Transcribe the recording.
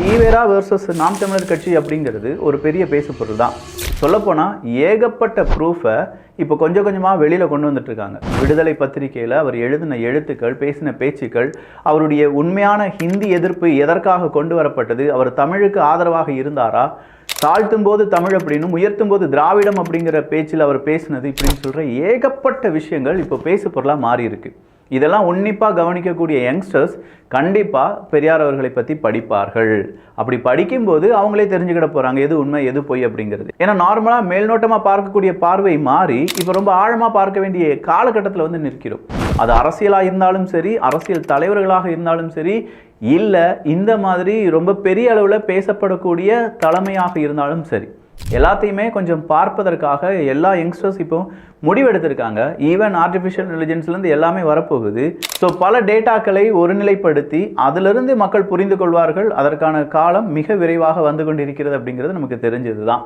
EVR versus நாம் தமிழர் கட்சி அப்படிங்கிறது ஒரு பெரிய பேசுபொருள் தான். சொல்லப்போனால் ஏகப்பட்ட ப்ரூஃபை இப்போ கொஞ்சம் கொஞ்சமாக வெளியில் கொண்டு வந்துட்டு இருக்காங்க. விடுதலை பத்திரிகையில் அவர் எழுதின எழுத்துக்கள், பேசின பேச்சுக்கள், அவருடைய உண்மையான ஹிந்தி எதிர்ப்பு எதற்காக கொண்டு வரப்பட்டது, அவர் தமிழுக்கு ஆதரவாக இருந்தாரா, தாழ்த்தும் போது தமிழ் அப்படின்னும் உயர்த்தும் போது திராவிடம் அப்படிங்கிற பேச்சில் அவர் பேசினது இப்படின்னு சொல்கிற ஏகப்பட்ட விஷயங்கள் இப்போ பேசு பொருளாக மாறி இருக்கு. இதெல்லாம் உன்னிப்பாக கவனிக்கக்கூடிய யங்ஸ்டர்ஸ் கண்டிப்பாக பெரியார் அவர்களை பற்றி படிப்பார்கள். அப்படி படிக்கும்போது அவங்களே தெரிஞ்சுக்கிட போகிறாங்க எது உண்மை எது பொய் அப்படிங்கிறது. ஏன்னா நார்மலாக மேல்நோட்டமாக பார்க்கக்கூடிய பார்வை மாறி இப்போ ரொம்ப ஆழமாக பார்க்க வேண்டிய காலகட்டத்தில் வந்து நிற்கிறோம். அது அரசியலாக இருந்தாலும் சரி, அரசியல் தலைவர்களாக இருந்தாலும் சரி, இல்லை இந்த மாதிரி ரொம்ப பெரிய அளவில் பேசப்படக்கூடிய தலைமையாக இருந்தாலும் சரி, எல்லாத்தையுமே கொஞ்சம் பார்ப்பதற்காக எல்லா யங்ஸ்டர்ஸ் இப்போ முடிவெடுத்திருக்காங்க. ஈவன் ஆர்டிஃபிஷியல் இன்டெலிஜென்ஸ்லேருந்து எல்லாமே வரப்போகுது. ஸோ பல டேட்டாக்களை ஒருநிலைப்படுத்தி அதிலிருந்து மக்கள் புரிந்து கொள்வார்கள். அதற்கான காலம் மிக விரைவாக வந்து கொண்டிருக்கிறது அப்படிங்கிறது நமக்கு தெரிஞ்சது தான்.